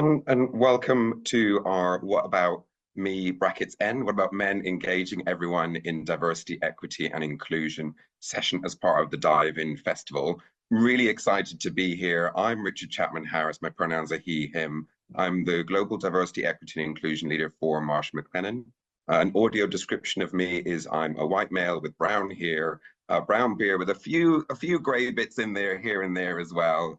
everyone, and welcome to our What About Me brackets N, What About Men Engaging Everyone in Diversity, Equity and Inclusion session as part of the Dive In Festival. Really excited to be here. I'm Richard Chapman Harris. My pronouns are he, him. I'm the Global Diversity, Equity and Inclusion Leader for Marsh McLennan. An audio description of me is I'm a white male with brown hair, brown beard with a few gray bits in there here and there as well.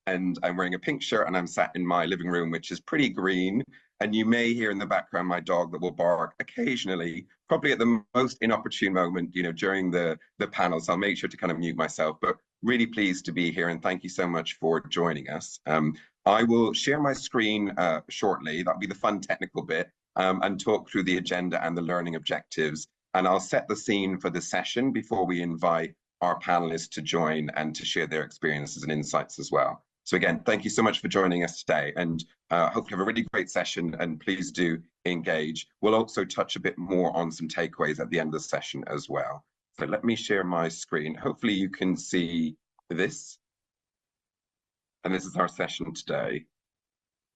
And I'm wearing a pink shirt and I'm sat in my living room, which is pretty green. And you may hear in the background my dog that will bark occasionally, probably at the most inopportune moment, during the panel. So I'll make sure to kind of mute myself, but really pleased to be here and thank you so much for joining us. I will share my screen shortly. That'll be the fun technical bit, and talk through the agenda and the learning objectives. And I'll set the scene for the session before we invite our panelists to join and to share their experiences and insights as well. So again, thank you so much for joining us today, and hopefully have a really great session, and please do engage. We'll also touch a bit more on some takeaways at the end of the session as well. So let me share my screen. Hopefully you can see this. And this is our session today.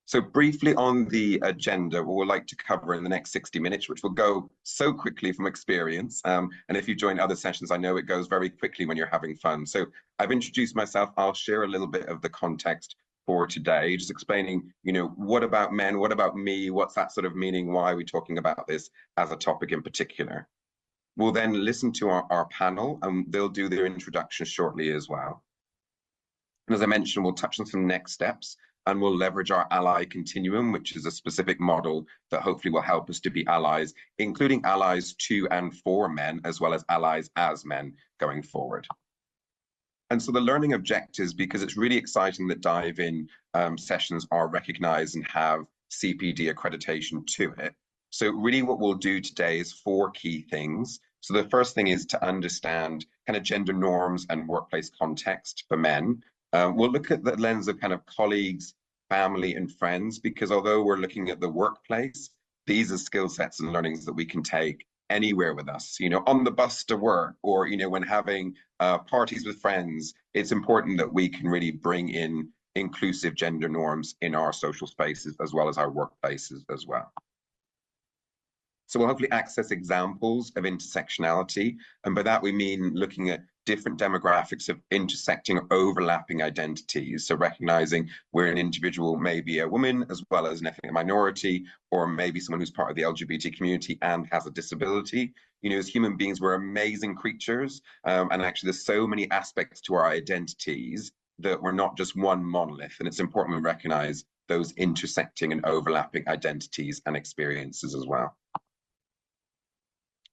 So briefly on the agenda, what we'd like to cover in the next 60 minutes, which will go so quickly from experience. And if you join other sessions, I know it goes very quickly when you're having fun. So I've introduced myself. I'll share a little bit of the context for today, just explaining, what about men? What about me? What's that sort of meaning? Why are we talking about this as a topic in particular? We'll then listen to our panel, and they'll do their introduction shortly as well. And as I mentioned, we'll touch on some next steps, and we'll leverage our ally continuum, which is a specific model that hopefully will help us to be allies, including allies to and for men, as well as allies as men going forward. And so the learning objectives, because it's really exciting that Dive In sessions are recognized and have CPD accreditation to it. So really what we'll do today is 4 key things. So the first thing is to understand kind of gender norms and workplace context for men. We'll look at the lens of kind of colleagues, family, and friends, because although we're looking at the workplace, these are skill sets and learnings that we can take anywhere with us, on the bus to work, or, when having parties with friends. It's important that we can really bring in inclusive gender norms in our social spaces as well as our workplaces as well. So we'll hopefully access examples of intersectionality. And by that, we mean looking at different demographics of intersecting or overlapping identities. So recognizing where an individual may be a woman as well as an ethnic minority, or maybe someone who's part of the LGBT community and has a disability. As human beings, we're amazing creatures. And actually, there's so many aspects to our identities that we're not just one monolith. And it's important we recognize those intersecting and overlapping identities and experiences as well.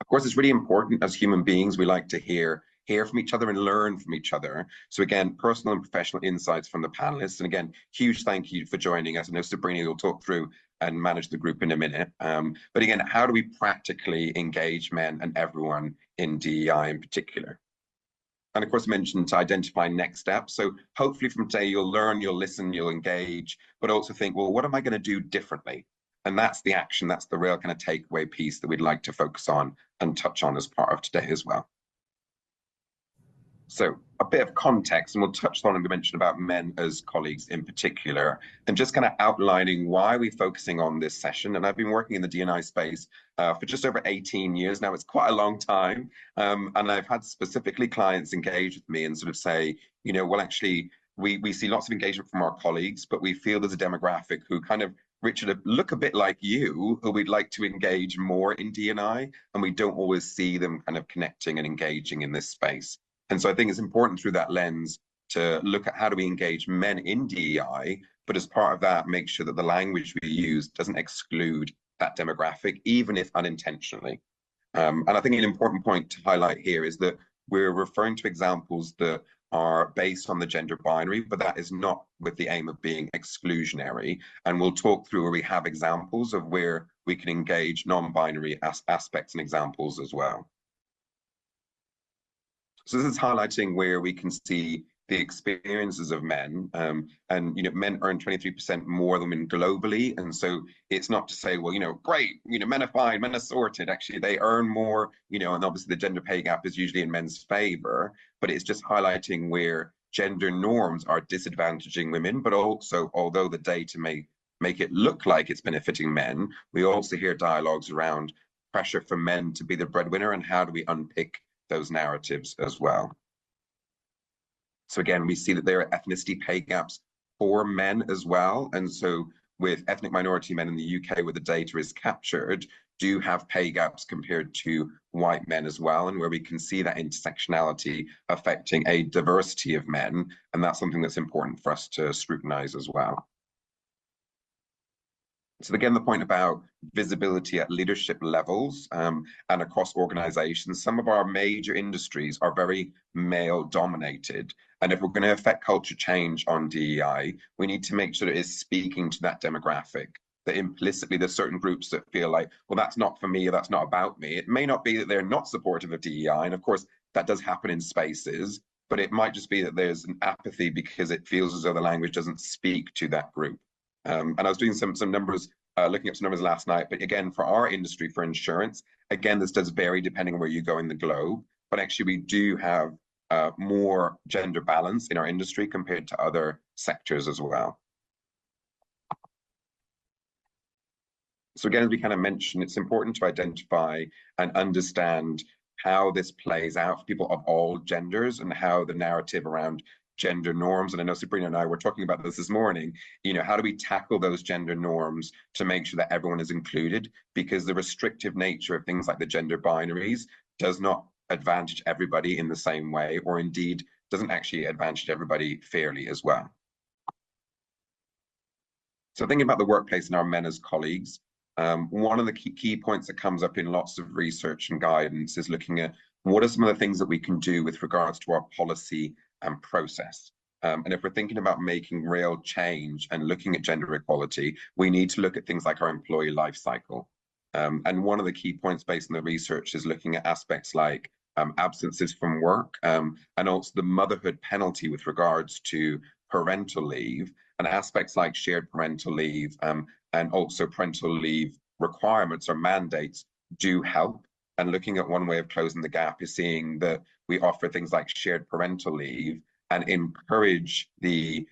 Of course, it's really important as human beings, we like to hear from each other and learn from each other. So again, personal and professional insights from the panelists. And again, huge thank you for joining us. I know Sabrina will talk through and manage the group in a minute. But again, how do we practically engage men and everyone in DEI in particular? And of course, mentioned to identify next steps. So hopefully from today, you'll learn, you'll listen, you'll engage, but also think, well, what am I going to do differently? And that's the action, that's the real kind of takeaway piece that we'd like to focus on and touch on as part of today as well. So a bit of context, and we'll touch on, and we mentioned about men as colleagues in particular, and just kind of outlining why we're focusing on this session. And I've been working in the D&I space for just over 18 years now. It's quite a long time. And I've had specifically clients engage with me and sort of say, well, actually, we see lots of engagement from our colleagues, but we feel there's a demographic who kind of, Richard, look a bit like you, who we'd like to engage more in D&I, and we don't always see them kind of connecting and engaging in this space. And so I think it's important through that lens to look at how do we engage men in DEI, but as part of that, make sure that the language we use doesn't exclude that demographic, even if unintentionally. And I think an important point to highlight here is that we're referring to examples that are based on the gender binary, but that is not with the aim of being exclusionary. And we'll talk through where we have examples of where we can engage non-binary aspects and examples as well. So this is highlighting where we can see the experiences of men, and men earn 23% more than women globally. And so it's not to say, well, great, men are fine, men are sorted. Actually, they earn more, and obviously the gender pay gap is usually in men's favor, but it's just highlighting where gender norms are disadvantaging women. But also, although the data may make it look like it's benefiting men, we also hear dialogues around pressure for men to be the breadwinner, and how do we unpick those narratives as well. So again, we see that there are ethnicity pay gaps for men as well. And so with ethnic minority men in the UK, where the data is captured, do have pay gaps compared to white men as well, and where we can see that intersectionality affecting a diversity of men. And that's something that's important for us to scrutinize as well. So again, the point about visibility at leadership levels and across organizations, some of our major industries are very male dominated. And if we're going to affect culture change on DEI, we need to make sure it is speaking to that demographic, that implicitly there's certain groups that feel like, well, that's not for me, or that's not about me. It may not be that they're not supportive of DEI. And of course, that does happen in spaces, but it might just be that there's an apathy because it feels as though the language doesn't speak to that group. And I was doing some numbers, looking up some numbers last night. But again, for our industry, for insurance, again, this does vary depending on where you go in the globe. But actually, we do have more gender balance in our industry compared to other sectors as well. So again, as we kind of mentioned, it's important to identify and understand how this plays out for people of all genders, and how the narrative around gender norms, and I know Sabrina and I were talking about this morning, how do we tackle those gender norms to make sure that everyone is included? Because the restrictive nature of things like the gender binaries does not advantage everybody in the same way, or indeed doesn't actually advantage everybody fairly as well. So thinking about the workplace and our men as colleagues, one of the key points that comes up in lots of research and guidance is looking at what are some of the things that we can do with regards to our policy and process. And if we're thinking about making real change and looking at gender equality, we need to look at things like our employee life cycle. And one of the key points based on the research is looking at aspects like absences from work, and also the motherhood penalty with regards to parental leave, and aspects like shared parental leave, and also parental leave requirements or mandates do help. And looking at one way of closing the gap is seeing that we offer things like shared parental leave and encourage the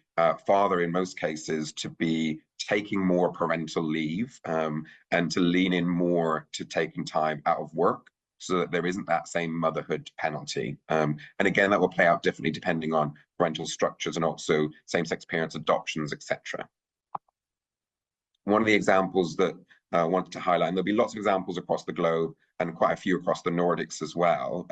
father in most cases to be taking more parental leave, and to lean in more to taking time out of work, so that there isn't that same motherhood penalty. And again, that will play out differently depending on parental structures and also same-sex parents, adoptions, etc. One of the examples that I wanted to highlight, and there'll be lots of examples across the globe and quite a few across the Nordics as well,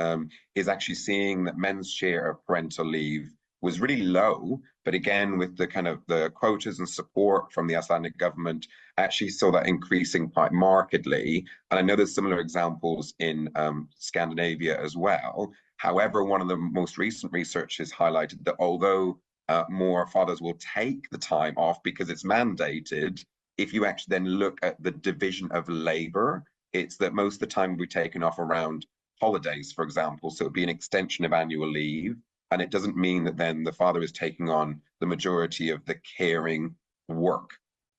is actually seeing that men's share of parental leave was really low, but again, with the kind of the quotas and support from the Icelandic government, actually saw that increasing quite markedly. And I know there's similar examples in Scandinavia as well. However, one of the most recent research has highlighted that although more fathers will take the time off because it's mandated, if you actually then look at the division of labor, it's that most of the time will be taken off around holidays, for example. So it'd be an extension of annual leave. And it doesn't mean that then the father is taking on the majority of the caring work.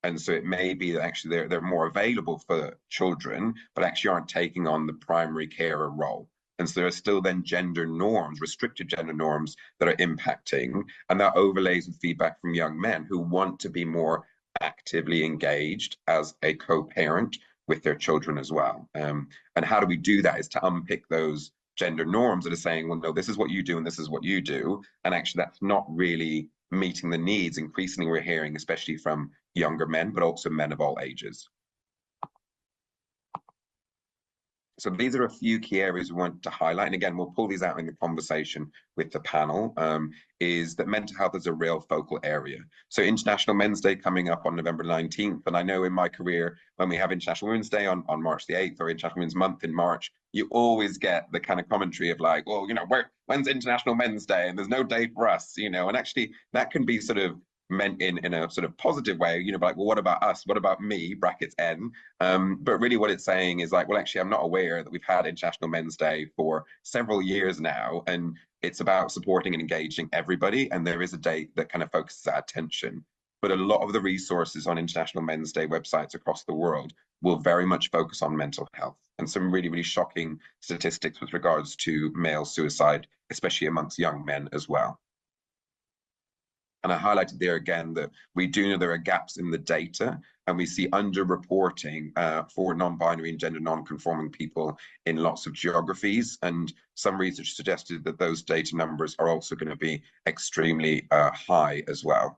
And so it may be that actually they're more available for children, but actually aren't taking on the primary carer role. And so there are still then gender norms, restricted gender norms, that are impacting. And that overlays with feedback from young men who want to be more actively engaged as a co-parent with their children as well. And how do we do that is to unpick those gender norms that are saying, well, no, this is what you do and this is what you do. And actually that's not really meeting the needs. Increasingly we're hearing, especially from younger men, but also men of all ages. So these are a few key areas we want to highlight. And again, we'll pull these out in the conversation with the panel, is that mental health is a real focal area. So International Men's Day coming up on November 19th. And I know in my career, when we have International Women's Day on March the 8th, or International Women's Month in March, you always get the kind of commentary of like, well, when's International Men's Day? And there's no day for us, and actually that can be sort of meant in a sort of positive way, like, well, what about us? What about me, brackets N? But really what it's saying is like, well, actually, I'm not aware that we've had International Men's Day for several years now. And it's about supporting and engaging everybody. And there is a date that kind of focuses our attention. But a lot of the resources on International Men's Day websites across the world will very much focus on mental health, and some really, really shocking statistics with regards to male suicide, especially amongst young men as well. And I highlighted there again that we do know there are gaps in the data, and we see underreporting for non-binary and gender non-conforming people in lots of geographies. And some research suggested that those data numbers are also going to be extremely high as well.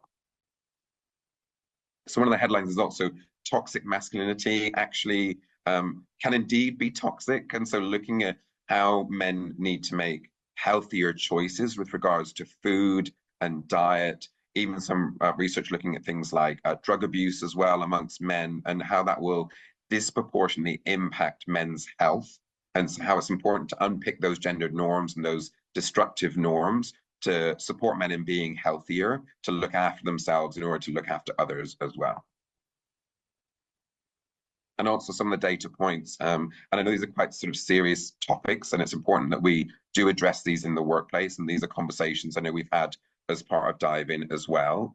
So one of the headlines is also toxic masculinity actually can indeed be toxic. And so looking at how men need to make healthier choices with regards to food and diet, even some research looking at things like drug abuse as well amongst men, and how that will disproportionately impact men's health, and so how it's important to unpick those gendered norms and those destructive norms to support men in being healthier, to look after themselves in order to look after others as well. And also some of the data points, and I know these are quite sort of serious topics, and it's important that we do address these in the workplace, and these are conversations I know we've had as part of Dive In as well,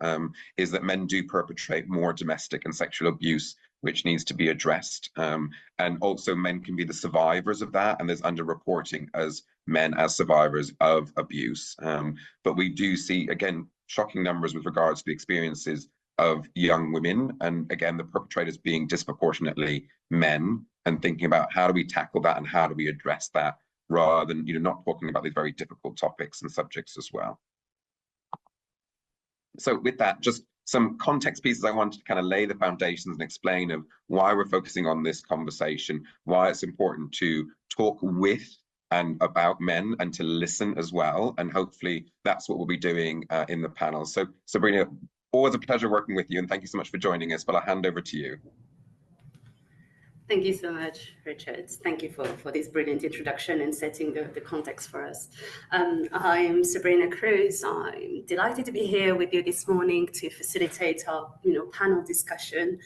is that men do perpetrate more domestic and sexual abuse, which needs to be addressed. And also men can be the survivors of that, and there's underreporting as men as survivors of abuse. But we do see, again, shocking numbers with regards to the experiences of young women, and again, the perpetrators being disproportionately men, and thinking about how do we tackle that and how do we address that, rather than, not talking about these very difficult topics and subjects as well. So with that, just some context pieces I wanted to kind of lay the foundations and explain of why we're focusing on this conversation, why it's important to talk with and about men and to listen as well. And hopefully that's what we'll be doing in the panel. So Sabrina, always a pleasure working with you, and thank you so much for joining us, but I'll hand over to you. Thank you so much, Richard. Thank you for this brilliant introduction and setting the context for us. I'm Sabrina Cruz. I'm delighted to be here with you this morning to facilitate our panel discussion.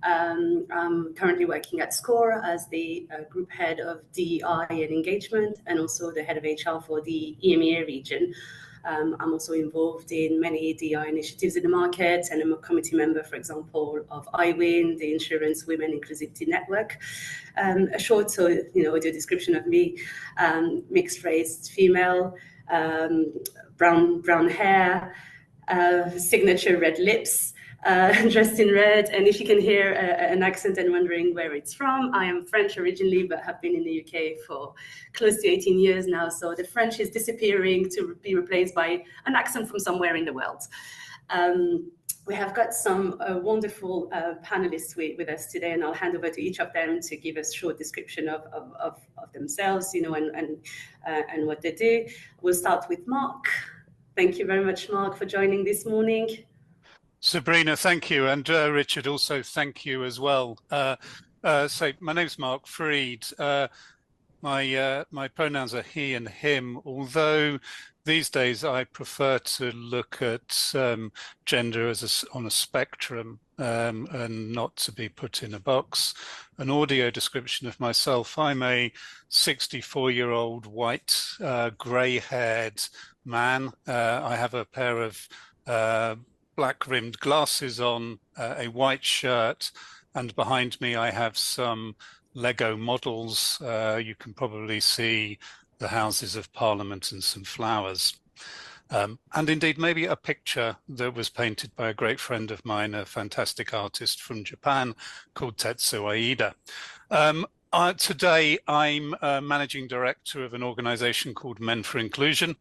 I'm currently working at SCORE as the group head of DEI and engagement, and also the head of HR for the EMEA region. I'm also involved in many DI initiatives in the market, and I'm a committee member, for example, of IWIN, the Insurance Women Inclusivity Network. A short audio description of me: mixed race female, brown hair, signature red lips, dressed in red. And if you can hear an accent and wondering where it's from, I am French originally, but have been in the UK for close to 18 years now. So the French is disappearing to be replaced by an accent from somewhere in the world. We have got some wonderful panelists with us today, and I'll hand over to each of them to give us a short description of themselves, and what they do. We'll start with Mark. Thank you very much, Mark, for joining this morning. Sabrina, thank you. And Richard, also thank you as well. So my name's Mark Freed. My pronouns are he and him, although these days I prefer to look at gender as on a spectrum and not to be put in a box. An audio description of myself: I'm a 64-year-old white, grey-haired man. I have a pair of black-rimmed glasses on, a white shirt, and behind me I have some Lego models. You can probably see the Houses of Parliament and some flowers. And indeed, maybe a picture that was painted by a great friend of mine, a fantastic artist from Japan called Tetsuo Aida. Today, I'm managing director of an organization called Men for Inclusion.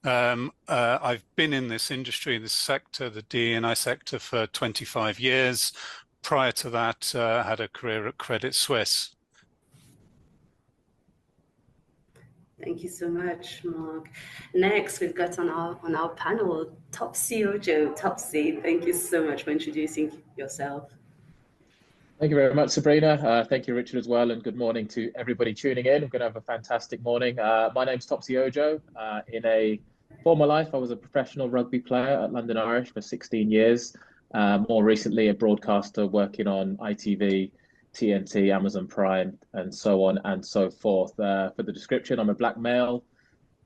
I've been in this industry, this sector, the D&I sector, for 25 years. Prior to that, I had a career at Credit Suisse. Thank you so much, Mark. Next, we've got on our panel Topsy Ojo. Topsy, thank you so much for introducing yourself. Thank you very much, Sabrina. Thank you, Richard, as well, and good morning to everybody tuning in. We're going to have a fantastic morning. My name's Topsy Ojo. In a former life, I was a professional rugby player at London Irish for 16 years. More recently, a broadcaster working on ITV, TNT, Amazon Prime, and so on and so forth. For the description, I'm a black male,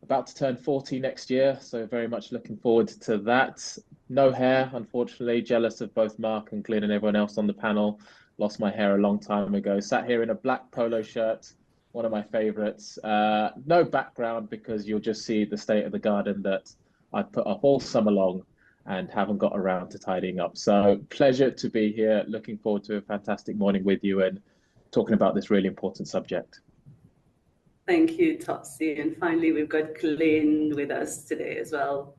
about to turn 40 next year, so very much looking forward to that. No hair, unfortunately, jealous of both Mark and Glyn and everyone else on the panel. Lost my hair a long time ago. Sat here in a black polo shirt, one of my favorites. No background, because you'll just see the state of the garden that I put up all summer long. and haven't got around to tidying up. So pleasure to be here. Looking forward to a fantastic morning with you and talking about this really important subject. Thank you, Topsy. And finally, we've got Glyn with us today as well.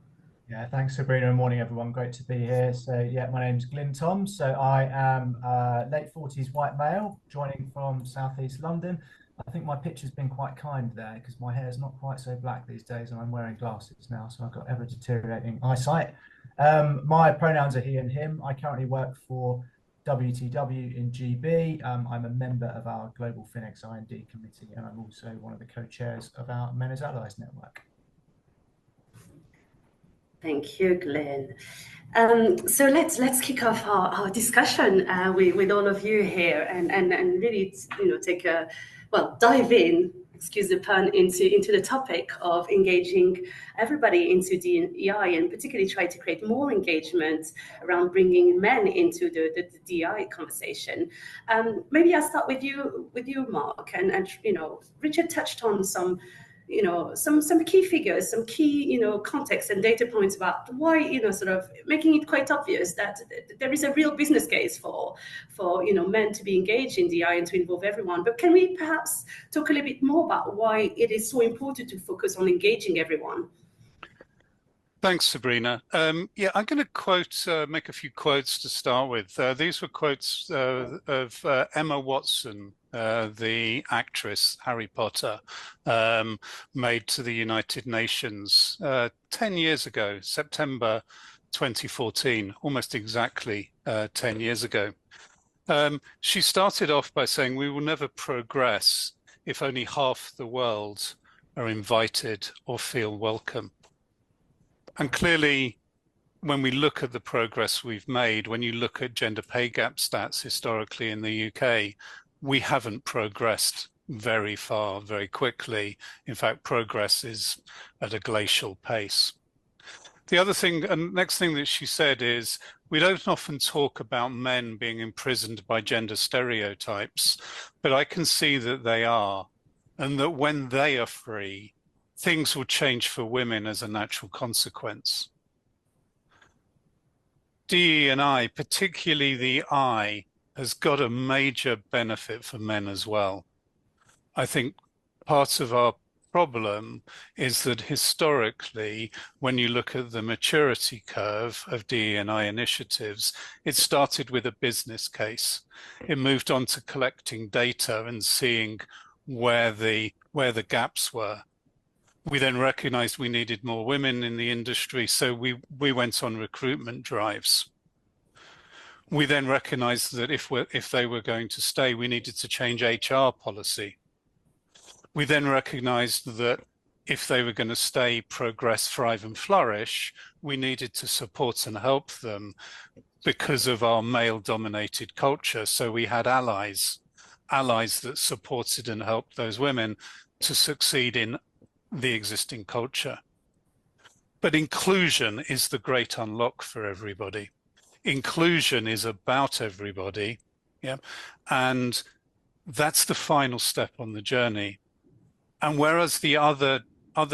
Yeah, thanks, Sabrina, and morning, everyone. Great to be here. So, yeah, my name's Glyn Toms. So I am a late 40s white male, joining from Southeast London. I think my picture's been quite kind there because my hair's not quite so black these days and I'm wearing glasses now, so I've got ever deteriorating eyesight. My pronouns are he and him. I currently work for WTW in GB. I'm a member of our Global Phoenix I&D committee, and I'm also one of the co-chairs of our Men as Allies network. Thank you, Glyn. So let's kick off our discussion with all of you here and really take a dive in, excuse the pun, into the topic of engaging everybody into DEI, and particularly try to create more engagement around bringing men into the DEI conversation. Maybe I'll start with you, Mark, and Richard touched on some key figures, some key context and data points about why sort of making it quite obvious that there is a real business case for men to be engaged in DI and to involve everyone. But can we perhaps talk a little bit more about why it is so important to focus on engaging everyone? Thanks, Sabrina. Yeah, I'm going to make a few quotes to start with. These were quotes of Emma Watson, the actress Harry Potter, made to the United Nations 10 years ago, September 2014, almost exactly 10 years ago. She started off by saying, "We will never progress if only half the world are invited or feel welcome." And clearly, when we look at the progress we've made, when you look at gender pay gap stats historically in the UK, we haven't progressed very far, very quickly. In fact, progress is at a glacial pace. The other thing, and next thing that she said is, we don't often talk about men being imprisoned by gender stereotypes, but I can see that they are, and that when they are free, things will change for women as a natural consequence. DE&I, particularly the I, has got a major benefit for men as well. I think part of our problem is that historically, when you look at the maturity curve of DE&I initiatives, it started with a business case. It moved on to collecting data and seeing where the gaps were. We then recognized we needed more women in the industry, so we went on recruitment drives. We then recognized that if they were going to stay, we needed to change HR policy. We then recognized that if they were going to stay, progress, thrive, and flourish, we needed to support and help them because of our male-dominated culture. So we had allies that supported and helped those women to succeed in the existing culture. But inclusion is the great unlock for everybody. Inclusion is about everybody, yeah, and that's the final step on the journey. And whereas the other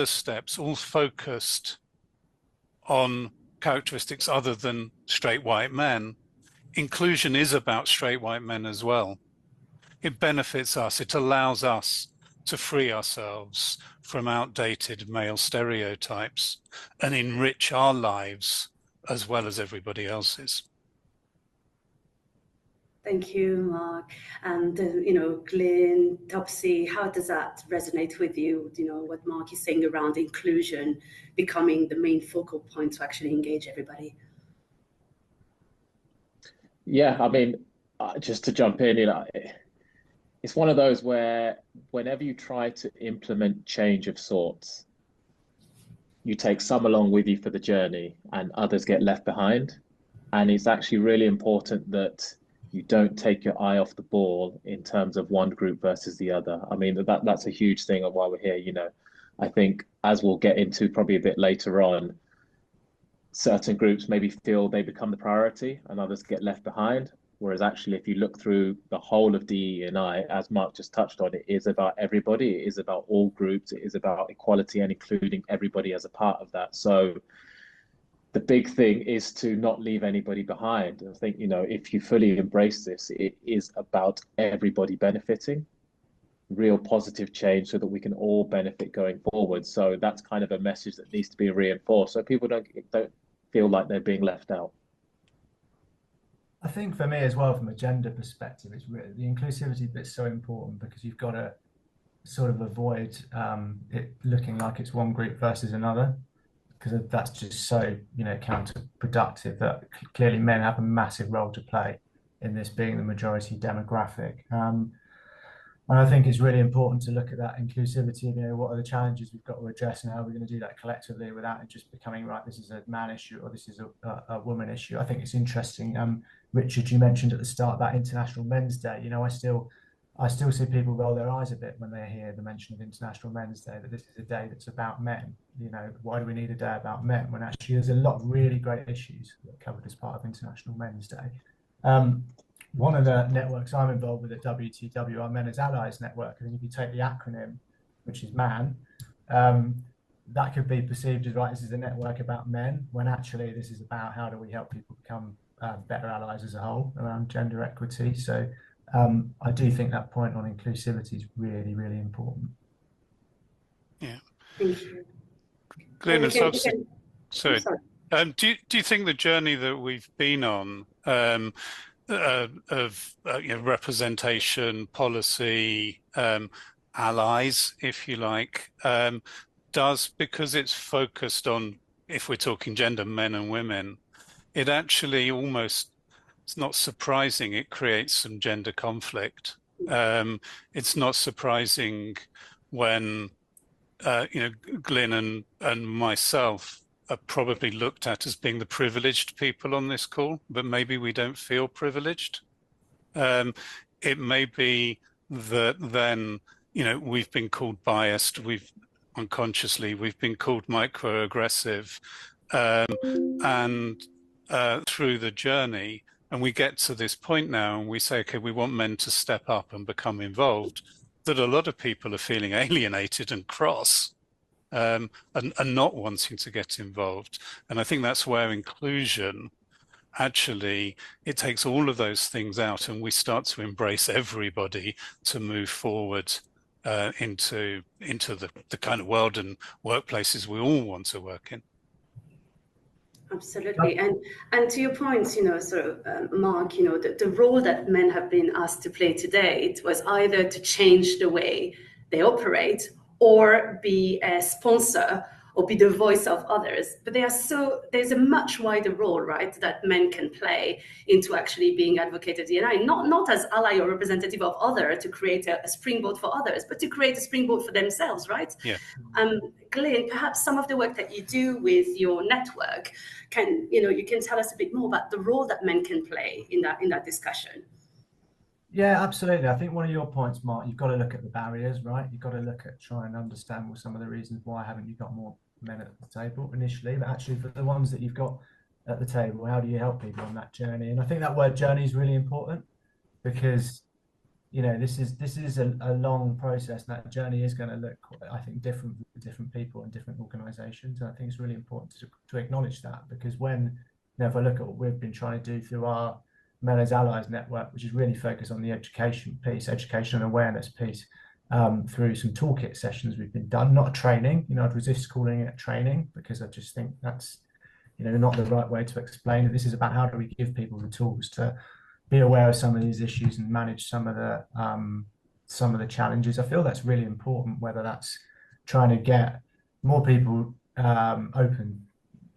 steps all focused on characteristics other than straight white men, inclusion is about straight white men as well. It benefits us. It allows us to free ourselves from outdated male stereotypes and enrich our lives as well as everybody else's. Thank you, Mark. And, Glyn, Topsy, how does that resonate with you? What Mark is saying around inclusion becoming the main focal point to actually engage everybody? Yeah, I mean, just to jump in, it's one of those where whenever you try to implement change of sorts, you take some along with you for the journey and others get left behind. And it's actually really important that you don't take your eye off the ball in terms of one group versus the other. I mean, that's a huge thing of why we're here. I think as we'll get into probably a bit later on, certain groups maybe feel they become the priority and others get left behind. Whereas actually, if you look through the whole of DE&I, as Mark just touched on, it is about everybody. It is about all groups. It is about equality and including everybody as a part of that. So the big thing is to not leave anybody behind. I think, if you fully embrace this, it is about everybody benefiting, real positive change so that we can all benefit going forward. So that's kind of a message that needs to be reinforced so people don't feel like they're being left out. I think for me as well, from a gender perspective, it's really, the inclusivity bit's so important, because you've got to sort of avoid it looking like it's one group versus another, because that's just so counterproductive. That clearly men have a massive role to play in this being the majority demographic. And I think it's really important to look at that inclusivity. What are the challenges we've got to address, and how are we going to do that collectively without it just becoming, right, this is a man issue or this is a woman issue. I think it's interesting. Richard, you mentioned at the start that International Men's Day. I still see people roll their eyes a bit when they hear the mention of International Men's Day, that this is a day that's about men. Why do we need a day about men when actually there's a lot of really great issues that are covered as part of International Men's Day. One of the networks I'm involved with at WTW, our Men as Allies network, and if you take the acronym, which is MAN, that could be perceived as, right, this is a network about men, when actually this is about how do we help people become better allies as a whole around gender equity. So I do think that point on inclusivity is really, really important. Yeah. Thank you. Glyn, Sorry. do you think the journey that we've been on of representation, policy, allies, if you like, does, because it's focused on, if we're talking gender, men and women, it actually almost, it's not surprising it creates some gender conflict. It's not surprising when Glyn and myself are probably looked at as being the privileged people on this call, but maybe we don't feel privileged. It may be that then, we've been called biased, we've been called microaggressive, and through the journey, and we get to this point now and we say, okay, we want men to step up and become involved, that a lot of people are feeling alienated and cross. And not wanting to get involved. And I think that's where inclusion, actually, it takes all of those things out and we start to embrace everybody to move forward into the kind of world and workplaces we all want to work in. Absolutely. And to your point, Mark, the role that men have been asked to play today, it was either to change the way they operate or be a sponsor or be the voice of others. But there's a much wider role, right, that men can play into actually being advocate of DNI, not as ally or representative of others to create a springboard for others, but to create a springboard for themselves, right? Yeah. Glyn, perhaps some of the work that you do with your network, you can tell us a bit more about the role that men can play in that discussion. Yeah, absolutely. I think one of your points, Mark, you've got to look at the barriers, right? You've got to try and understand some of the reasons why haven't you got more men at the table initially, but actually for the ones that you've got at the table, how do you help people on that journey? And I think that word journey is really important, because this is a long process, and that journey is going to look, I think, different for different people and different organizations. And I think it's really important to acknowledge that, because when, if I look at what we've been trying to do through our Men as Allies network, which is really focused on the education and awareness piece, through some toolkit sessions we've been done, not a training. I'd resist calling it training, because I just think that's not the right way to explain it. This is about how do we give people the tools to be aware of some of these issues and manage some of the challenges. I feel that's really important, whether that's trying to get more people open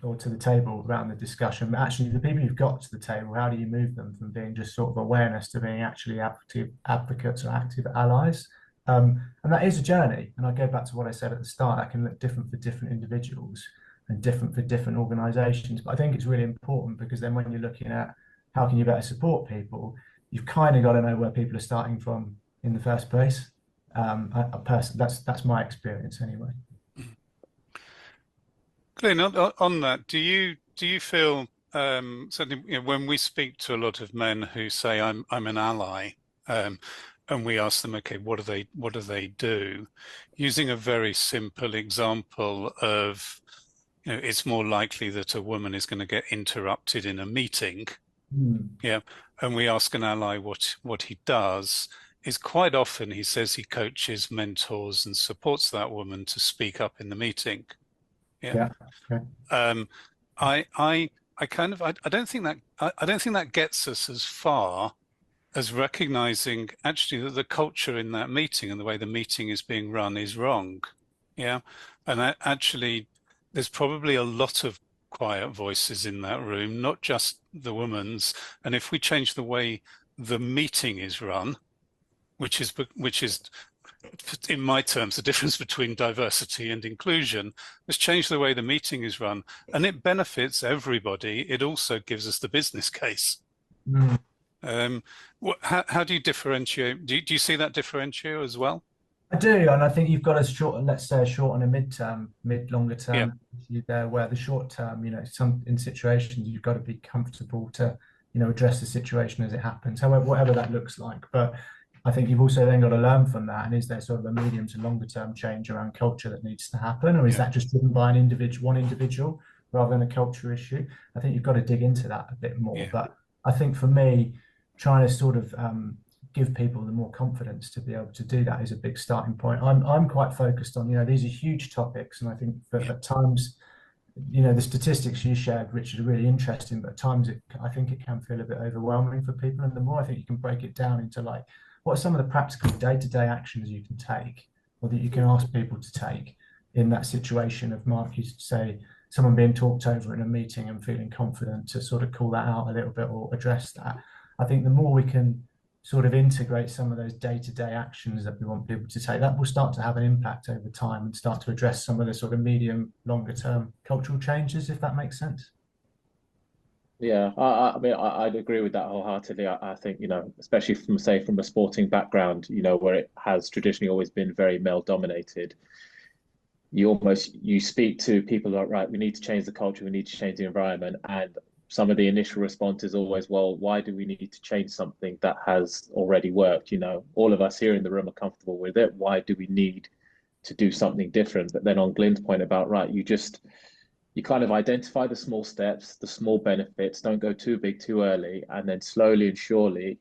or to the table around the discussion, but actually the people you've got to the table, how do you move them from being just sort of awareness to being actually active advocates or active allies? And that is a journey. And I go back to what I said at the start, that can look different for different individuals and different for different organizations. But I think it's really important, because then when you're looking at how can you better support people, you've kind of got to know where people are starting from in the first place. That's my experience anyway. Glyn, on that, do you feel certainly, when we speak to a lot of men who say I'm an ally, and we ask them, okay, what do they do? Using a very simple example of, it's more likely that a woman is going to get interrupted in a meeting. Yeah, and we ask an ally what he does. Is quite often he says he coaches, mentors, and supports that woman to speak up in the meeting. Yeah. Okay. I don't think that gets us as far as recognizing actually that the culture in that meeting and the way the meeting is being run is wrong. Yeah, and actually, there's probably a lot of quiet voices in that room, not just the woman's. And if we change the way the meeting is run, which is in my terms the difference between diversity and inclusion, let's change the way the meeting is run, and it benefits everybody. It also gives us the business case. How do you differentiate? Do you see that differentiate as well? I do, and I think you've got let's say a short and a mid-term, longer term issue there, where the short term, in situations you've got to be comfortable to, address the situation as it happens, however, whatever that looks like. But I think you've also then got to learn from that. And is there sort of a medium to longer term change around culture that needs to happen, or is that just driven by one individual rather than a culture issue? I think you've got to dig into that a bit more. But I think for me, trying to sort of give people the more confidence to be able to do that is a big starting point. I'm quite focused on, these are huge topics, and I think that at times, the statistics you shared, Richard, are really interesting, but at times I think it can feel a bit overwhelming for people. And the more I think you can break it down into like, what are some of the practical day-to-day actions you can take, or that you can ask people to take in that situation of, Mark, you say, someone being talked over in a meeting and feeling confident to sort of call that out a little bit or address that. I think the more we can sort of integrate some of those day-to-day actions that we want people to take, that will start to have an impact over time and start to address some of the sort of medium, longer-term cultural changes, if that makes sense. Yeah, I mean, I'd agree with that wholeheartedly. I think, especially from a sporting background, where it has traditionally always been very male dominated, you speak to people like, right, we need to change the culture, we need to change the environment. And some of the initial response is always, well, why do we need to change something that has already worked? All of us here in the room are comfortable with it. Why do we need to do something different? But then on Glyn's point about, right, you kind of identify the small steps, the small benefits, don't go too big too early, and then slowly and surely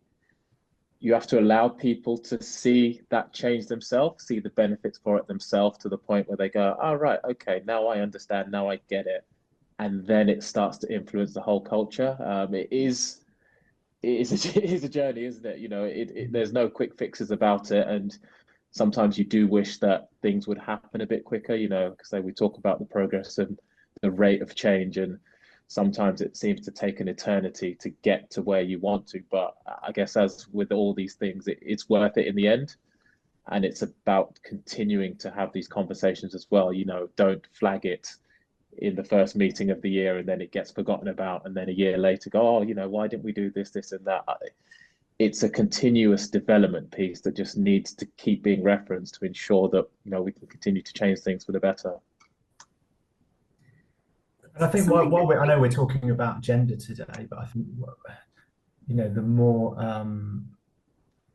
you have to allow people to see that change themselves, see the benefits for it themselves, to the point where they go, oh, right, okay, now I understand, now I get it. And then it starts to influence the whole culture. It is a journey, isn't it? There's no quick fixes about it. And sometimes you do wish that things would happen a bit quicker, because we talk about the progress and the rate of change, and sometimes it seems to take an eternity to get to where you want to. But I guess, as with all these things, it's worth it in the end. And it's about continuing to have these conversations as well. Don't flag it in the first meeting of the year and then it gets forgotten about, and then a year later go, oh, why didn't we do this and that? It's a continuous development piece that just needs to keep being referenced to ensure that we can continue to change things for the better. And I think I know we're talking about gender today, but I think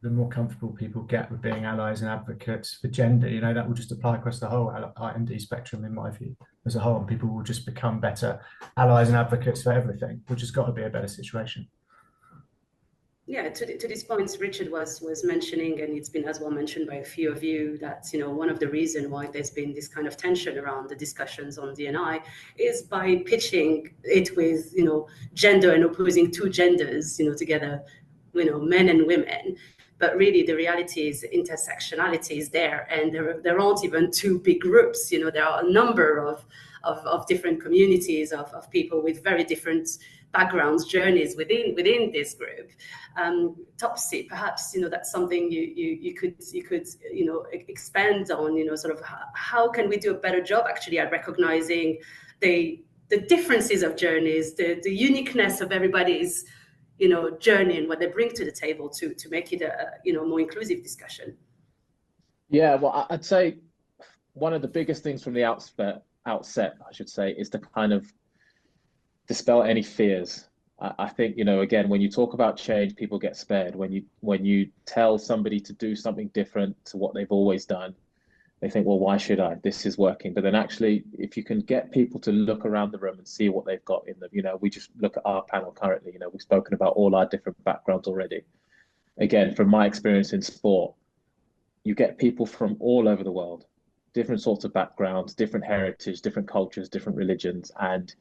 the more comfortable people get with being allies and advocates for gender, that will just apply across the whole I&D spectrum, in my view, as a whole, and people will just become better allies and advocates for everything, which has got to be a better situation. Yeah, to these points Richard was mentioning, and it's been as well mentioned by a few of you, that one of the reasons why there's been this kind of tension around the discussions on D&I is by pitching it with gender and opposing two genders together, men and women. But really, the reality is intersectionality is there, and there aren't even two big groups. There are a number of different communities of people with very different backgrounds, journeys within this group. Topsy, perhaps that's something you could expand on. Sort of how can we do a better job actually at recognizing the differences of journeys, the uniqueness of everybody's journey and what they bring to the table to make it a more inclusive discussion. Yeah, well, I'd say one of the biggest things from the outset, I should say, is to kind of dispel any fears. I think, again, when you talk about change, people get scared. When you tell somebody to do something different to what they've always done, they think, well, why should I? This is working. But then actually, if you can get people to look around the room and see what they've got in them, we just look at our panel currently, we've spoken about all our different backgrounds already. Again, from my experience in sport, you get people from all over the world, different sorts of backgrounds, different heritage, different cultures, different religions, and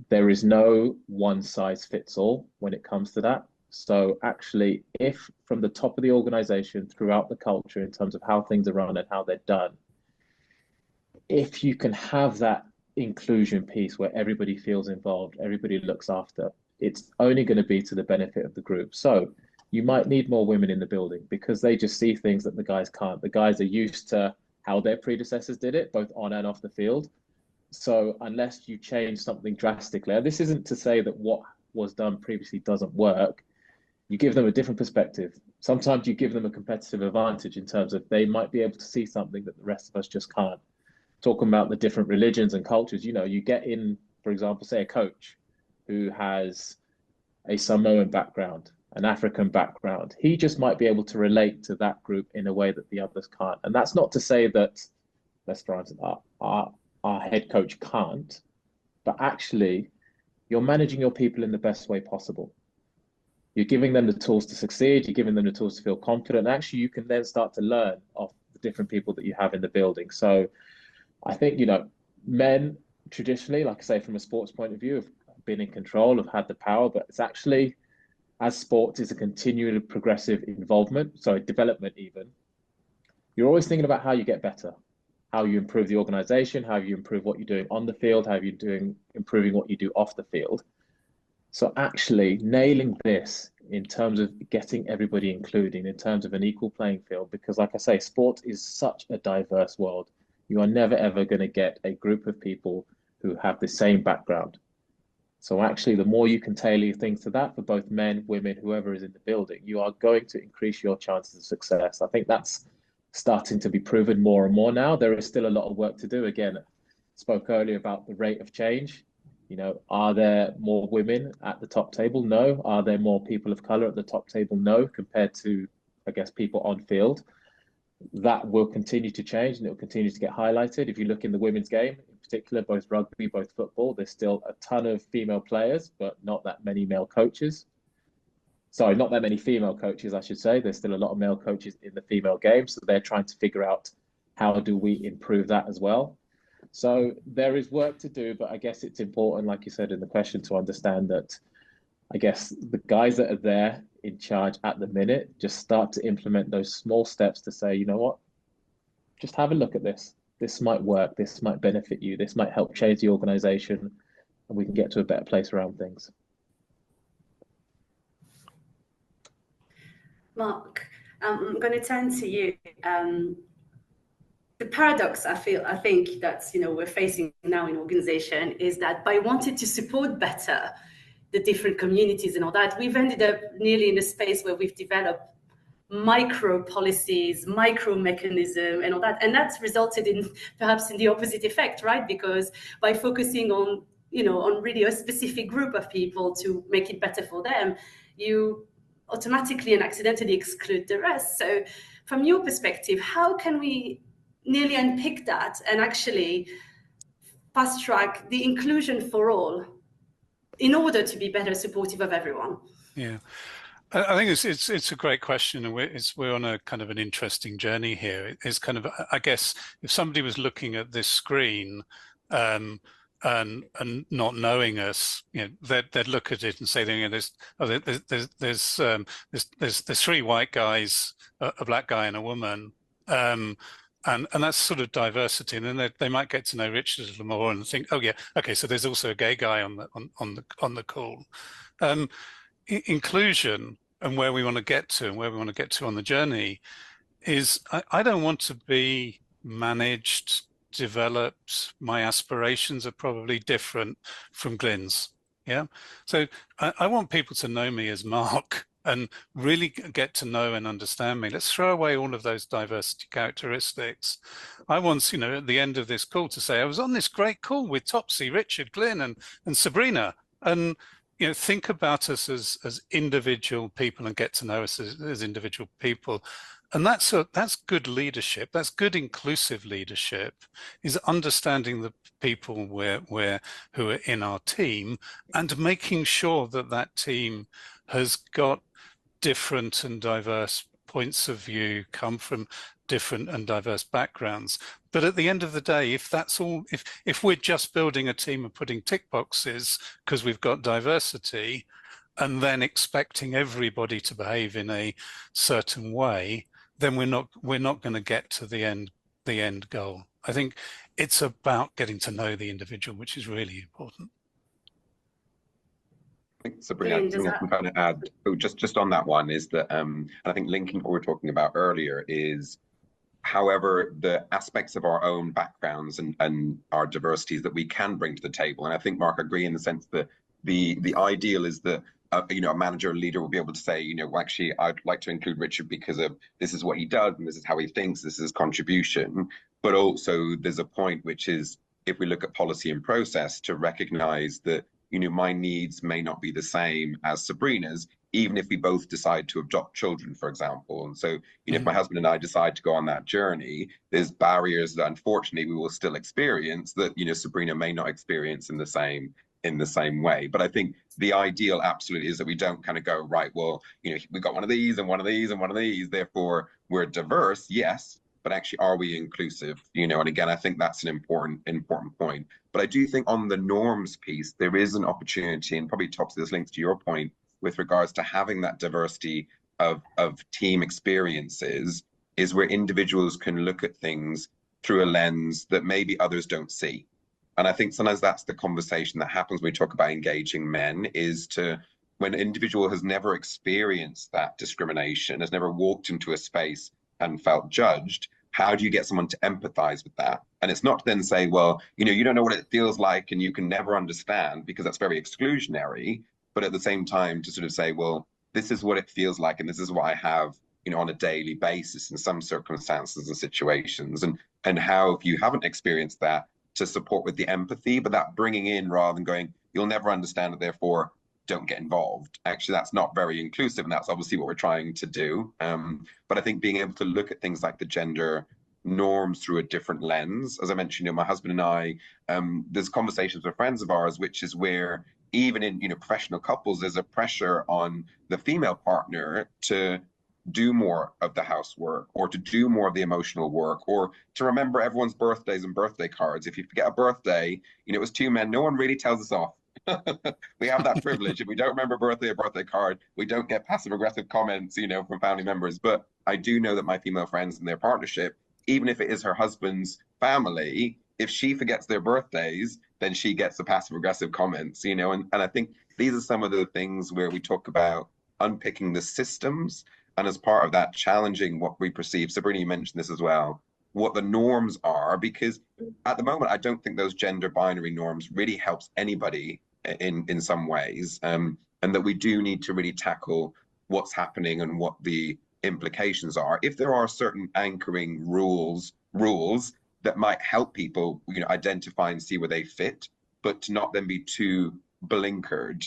there is no one size fits all when it comes to that. So actually, if from the top of the organization throughout the culture in terms of how things are run and how they're done, if you can have that inclusion piece where everybody feels involved, everybody looks after, it's only going to be to the benefit of the group. So you might need more women in the building because they just see things that the guys can't. The guys are used to how their predecessors did it, both on and off the field. So unless you change something drastically, and this isn't to say that what was done previously doesn't work, you give them a different perspective. Sometimes you give them a competitive advantage in terms of they might be able to see something that the rest of us just can't. Talking about the different religions and cultures, you get in, for example, say a coach who has a Samoan background, an African background. He just might be able to relate to that group in a way that the others can't. And that's not to say that, let's for instance, our head coach can't, but actually you're managing your people in the best way possible. You're giving them the tools to succeed. You're giving them the tools to feel confident. Actually, you can then start to learn off the different people that you have in the building. So I think, men traditionally, like I say, from a sports point of view, have been in control, have had the power, but it's actually, as sports is a continually progressive development even, you're always thinking about how you get better, how you improve the organization, how you improve what you're doing on the field, how you're improving what you do off the field. So actually nailing this in terms of getting everybody included, in terms of an equal playing field, because like I say, sport is such a diverse world. You are never, ever going to get a group of people who have the same background. So actually, the more you can tailor things to that for both men, women, whoever is in the building, you are going to increase your chances of success. I think that's starting to be proven more and more now. There is still a lot of work to do. Again, I spoke earlier about the rate of change. Are there more women at the top table? No. Are there more people of color at the top table? No, compared to, I guess, people on field. That will continue to change and it will continue to get highlighted. If you look in the women's game, in particular, both rugby, both football, there's still a ton of female players, but not that many male coaches. Sorry, not that many female coaches, I should say. There's still a lot of male coaches in the female game. So they're trying to figure out how do we improve that as well. So there is work to do, but I guess it's important, like you said in the question, to understand that I guess the guys that are there in charge at the minute just start to implement those small steps to say, you know what, just have a look at this. This might work. This might benefit you. This might help change the organization and we can get to a better place around things. Mark, I'm going to turn to you. The paradox I think that we're facing now in organization is that by wanting to support better the different communities and all that, we've ended up nearly in a space where we've developed micro policies, micro mechanism and all that. And that's resulted in perhaps in the opposite effect, right? Because by focusing on, on really a specific group of people to make it better for them, you automatically and accidentally exclude the rest. So from your perspective, how can we nearly unpick that and actually fast track the inclusion for all in order to be better supportive of everyone? Yeah, I think it's a great question, and we're on a kind of an interesting journey here. It's kind of, I guess, if somebody was looking at this screen and not knowing us, they'd look at it and say, there's three white guys, a black guy, and a woman. And that's sort of diversity, and then they might get to know Richard a little more and think, oh yeah, okay, so there's also a gay guy on the call. Inclusion and where we want to get to and where we want to get to on the journey is I don't want to be managed, developed. My aspirations are probably different from Glyn's. Yeah, so I want people to know me as Mark and really get to know and understand me. Let's throw away all of those diversity characteristics. I want, at the end of this call to say, I was on this great call with Topsy, Richard, Glyn, and Sabrina. And, think about us as individual people and get to know us as individual people. And that's good leadership. That's good inclusive leadership, is understanding the people who are in our team and making sure that that team has got different and diverse points of view, come from different and diverse backgrounds. But at the end of the day, if that's all, if we're just building a team and putting tick boxes because we've got diversity, and then expecting everybody to behave in a certain way, then we're not going to get to the end goal. I think it's about getting to know the individual, which is really important. I think, Sabrina, something I can kind of add, just on that one, is that, and I think linking what we were talking about earlier is, however, the aspects of our own backgrounds and our diversities that we can bring to the table. And I think, Mark, I agree in the sense that the ideal is that a manager or leader will be able to say, well, actually, I'd like to include Richard because of this is what he does and this is how he thinks, this is his contribution. But also there's a point which is, if we look at policy and process, to recognize that, my needs may not be the same as Sabrina's, even if we both decide to adopt children, for example. And so, if my husband and I decide to go on that journey, there's barriers that unfortunately we will still experience that, Sabrina may not experience in the same way. But I think the ideal absolutely is that we don't kind of go, right, well, we got one of these and one of these and one of these, therefore we're diverse, yes, but actually, are we inclusive? And again, I think that's an important point. But I do think on the norms piece, there is an opportunity, and probably this links to your point, with regards to having that diversity of team experiences, is where individuals can look at things through a lens that maybe others don't see. And I think sometimes that's the conversation that happens when we talk about engaging men, is when an individual has never experienced that discrimination, has never walked into a space and felt judged, how do you get someone to empathize with that? And it's not to then say, well, you don't know what it feels like and you can never understand, because that's very exclusionary. But at the same time, to sort of say, well, this is what it feels like and this is what I have, on a daily basis in some circumstances and situations, and how, if you haven't experienced that, to support with the empathy, but that bringing in rather than going, you'll never understand it, therefore don't get involved. Actually, that's not very inclusive, and that's obviously what we're trying to do. But I think being able to look at things like the gender norms through a different lens, as I mentioned, my husband and I, there's conversations with friends of ours, which is where even in professional couples, there's a pressure on the female partner to do more of the housework, or to do more of the emotional work, or to remember everyone's birthdays and birthday cards. If you forget a birthday, it was two men, no one really tells us off. We have that privilege. If we don't remember a birthday card, we don't get passive aggressive comments, from family members. But I do know that my female friends in their partnership, even if it is her husband's family, if she forgets their birthdays, then she gets the passive aggressive comments, and I think these are some of the things where we talk about unpicking the systems, and as part of that, challenging what we perceive. Sabrina, you mentioned this as well, what the norms are, because at the moment, I don't think those gender binary norms really helps anybody in some ways, and that we do need to really tackle what's happening and what the implications are. If there are certain anchoring rules that might help people, identify and see where they fit, but to not then be too blinkered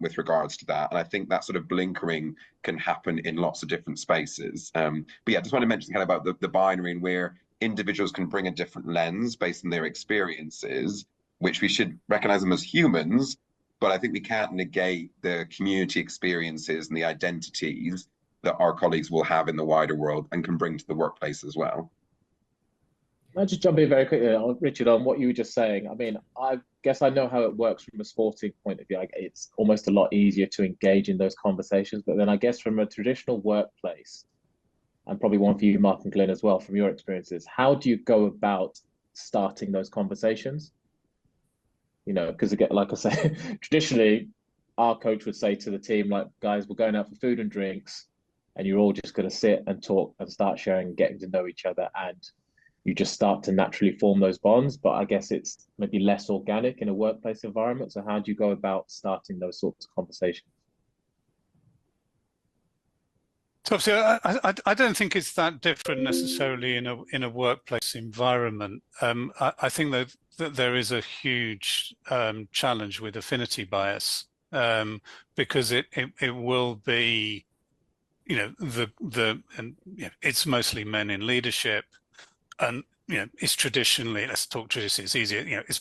with regards to that. And I think that sort of blinkering can happen in lots of different spaces. But yeah, I just want to mention kind of about the binary, and where individuals can bring a different lens based on their experiences, which we should recognize them as humans, but I think we can't negate the community experiences and the identities that our colleagues will have in the wider world and can bring to the workplace as well. Can I just jump in very quickly, Richard, on what you were just saying? I mean, I guess I know how it works from a sporting point of view. It's almost a lot easier to engage in those conversations. But then I guess from a traditional workplace, and probably one for you, Mark and Glenn, as well, from your experiences, how do you go about starting those conversations? Because again, like I say, traditionally, our coach would say to the team, like, guys, we're going out for food and drinks, and you're all just going to sit and talk and start sharing and getting to know each other, and you just start to naturally form those bonds. But I guess it's maybe less organic in a workplace environment. So how do you go about starting those sorts of conversations? So I don't think it's that different necessarily in a workplace environment. I think that there is a huge challenge with affinity bias because it will be, you know, it's mostly men in leadership, and you know, it's traditionally, let's talk traditionally, it's easier, you know, it's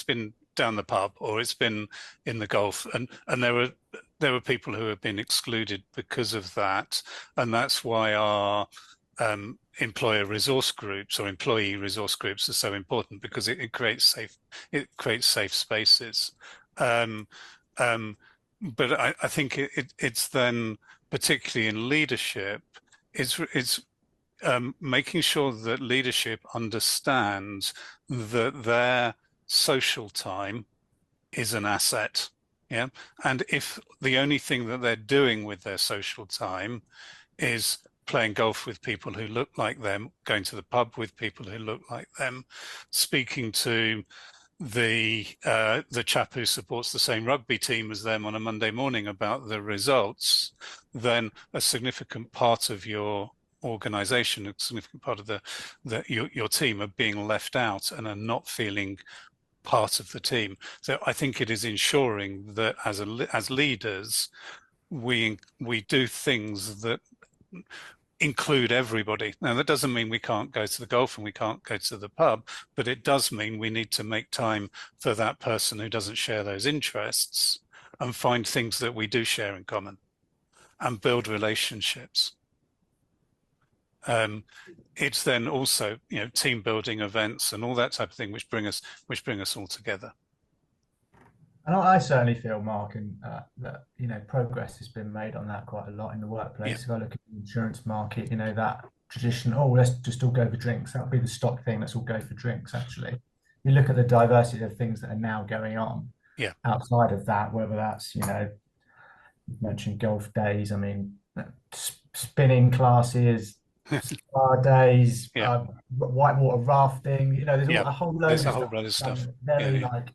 been down the pub, or it's been in the golf, and there were people who have been excluded because of that, and that's why our employer resource groups or employee resource groups are so important, because it creates safe spaces. But I think it's then, particularly in leadership, it's making sure that leadership understands that their social time is an asset. Yeah. And if the only thing that they're doing with their social time is playing golf with people who look like them, going to the pub with people who look like them, speaking to the chap who supports the same rugby team as them on a Monday morning about the results, then a significant part of your organization, a significant part of your team are being left out and are not feeling part of the team. So I think it is ensuring that as leaders, we do things that include everybody. Now, that doesn't mean we can't go to the golf and we can't go to the pub, but it does mean we need to make time for that person who doesn't share those interests, and find things that we do share in common and build relationships. It's then also, you know, team building events and all that type of thing, which bring us all together. And I certainly feel, Mark, that, you know, progress has been made on that quite a lot in the workplace. If I look at the insurance market, you know, that tradition, oh, let's just all go for drinks. That would be the stock thing. Let's all go for drinks. Actually, you look at the diversity of things that are now going on outside of that, whether that's, you know, you mentioned golf days. I mean, spinning classes, spa days, whitewater rafting. You know, there's a whole load of stuff. Very like,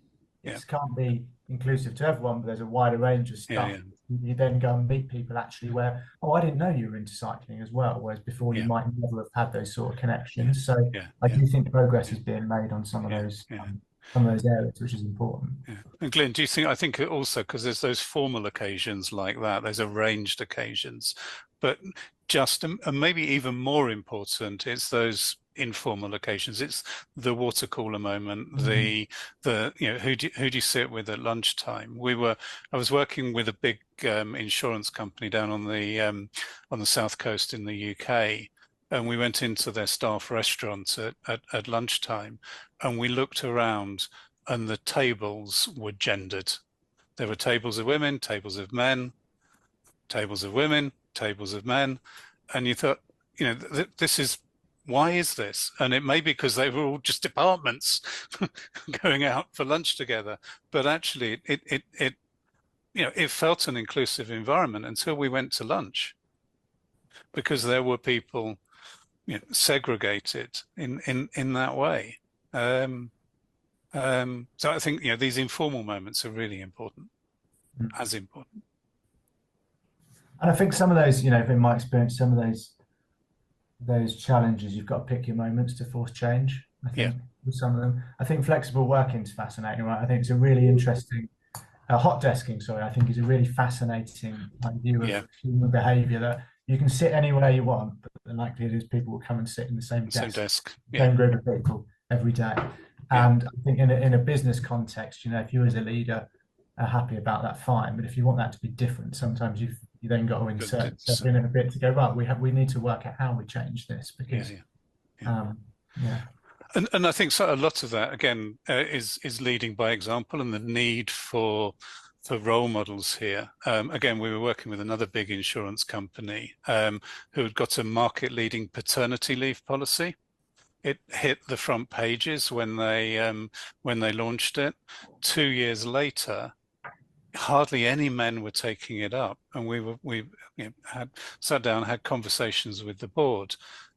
it can't be inclusive to everyone, but there's a wider range of stuff. You then go and meet people actually where, oh, I didn't know you were into cycling as well, whereas before you might never have had those sort of connections. So I do think progress is being made on some of those areas, which is important. And Glyn, do you think, I think also, because there's those formal occasions like that, there's arranged occasions, but just, and maybe even more important, it's those informal occasions. It's the water cooler moment, the you know, who do you sit with at lunchtime? I was working with a big insurance company down on the south coast in the UK, and we went into their staff restaurant at lunchtime, and we looked around, and the tables were gendered. There were tables of women, tables of men, tables of women, tables of men, and you thought, you know, this is, why is this? And it may be because they were all just departments going out for lunch together, but actually it you know, it felt an inclusive environment until we went to lunch, because there were people, you know, segregated in that way. So I think, you know, these informal moments are really important, as important. And I think some of those, you know, in my experience, some of those challenges, you've got to pick your moments to force change. I think with some of them, I think flexible working is fascinating, right? I think it's a really interesting, hot desking, sorry, I think is a really fascinating view of human behavior, that you can sit anywhere you want, but the likelihood is people will come and sit in the same desk. Same group of people every day. And I think in a business context, you know, if you as a leader are happy about that, fine. But if you want that to be different, sometimes you then got to insert stuff in a bit to go, right, we need to work out how we change this, because And I think so a lot of that, again, is leading by example, and the need for role models here. Again, we were working with another big insurance company who had got a market leading paternity leave policy. It hit the front pages when they launched it. 2 years later, hardly any men were taking it up, and we you know, had sat down, had conversations with the board,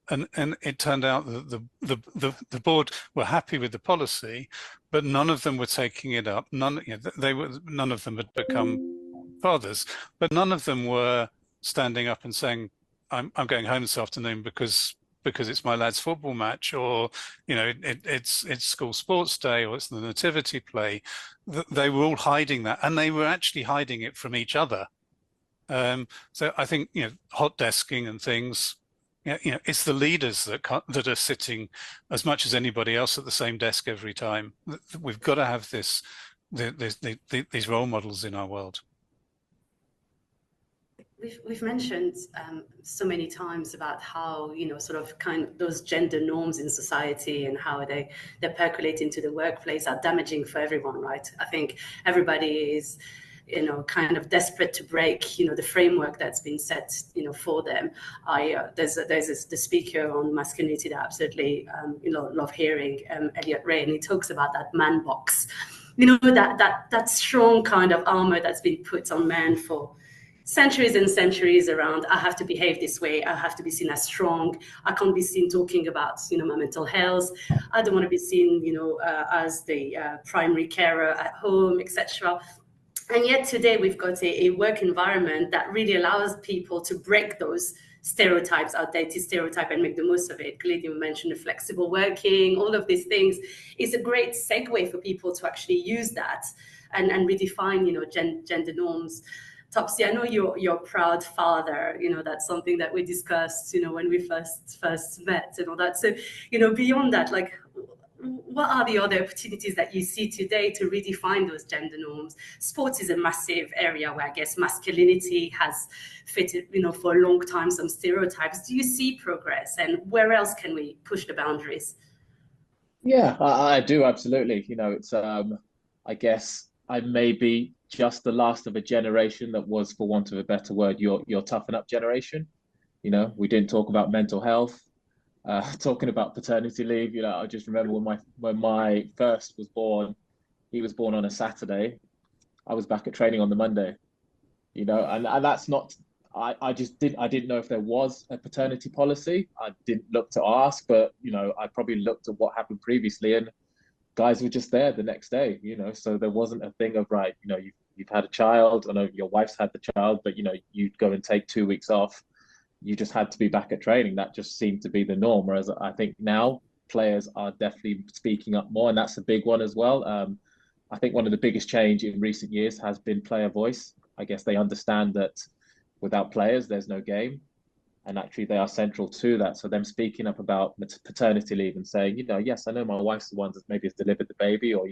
and it turned out that the board were happy with the policy, but none of them were taking it up. None of them had become fathers, but none of them were standing up and saying, I'm going home this afternoon because because it's my lad's football match, or it's school sports day, or it's the nativity play. They were all hiding that, and they were actually hiding it from each other. So I think hot desking and things. It's the leaders that are sitting as much as anybody else at the same desk every time. We've got to have these role models in our world. We've mentioned so many times about how sort of those gender norms in society and how they percolate into the workplace are damaging for everyone, right? I think everybody is kind of desperate to break the framework that's been set for them. There's the speaker on masculinity that I absolutely love hearing, Elliot Ray, and he talks about that man box, that strong kind of armor that's been put on men for centuries and centuries around. I have to behave this way. I have to be seen as strong. I can't be seen talking about my mental health. I don't want to be seen as the primary carer at home, etc. And yet today we've got a work environment that really allows people to break those stereotypes, outdated stereotype, and make the most of it. Clearly, you mentioned the flexible working, all of these things is a great segue for people to actually use that and redefine gender norms. Topsy, I know you're a proud father. That's something that we discussed, when we first met and all that. So, beyond that, like, what are the other opportunities that you see today to redefine those gender norms? Sports is a massive area where I guess masculinity has fitted, for a long time, some stereotypes. Do you see progress, and where else can we push the boundaries? Yeah, I do, absolutely. It's I guess I may be just the last of a generation that was, for want of a better word, your toughen up generation. We didn't talk about mental health, talking about paternity leave. I just remember when my first was born, he was born on a Saturday. I was back at training on the Monday, and that's not, I didn't know if there was a paternity policy. I didn't look to ask, but, I probably looked at what happened previously, and guys were just there the next day, so there wasn't a thing of, right, you've had a child. I know your wife's had the child, but, you'd go and take 2 weeks off. You just had to be back at training. That just seemed to be the norm. Whereas I think now players are definitely speaking up more, and that's a big one as well. I think one of the biggest change in recent years has been player voice. I guess they understand that without players, there's no game. And actually they are central to that. So them speaking up about paternity leave and saying, yes, I know my wife's the one that maybe has delivered the baby, or,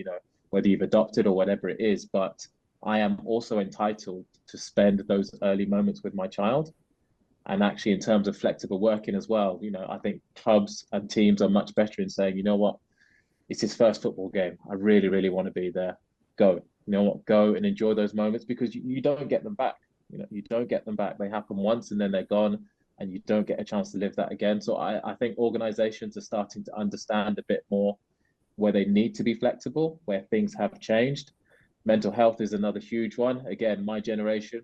whether you've adopted or whatever it is, but I am also entitled to spend those early moments with my child. And actually, in terms of flexible working as well, I think clubs and teams are much better in saying, you know what, it's his first football game. I really, really want to be there. Go. Go and enjoy those moments, because you don't get them back. You don't get them back. They happen once and then they're gone, and you don't get a chance to live that again. So I think organizations are starting to understand a bit more where they need to be flexible, where things have changed. Mental health is another huge one. Again, my generation,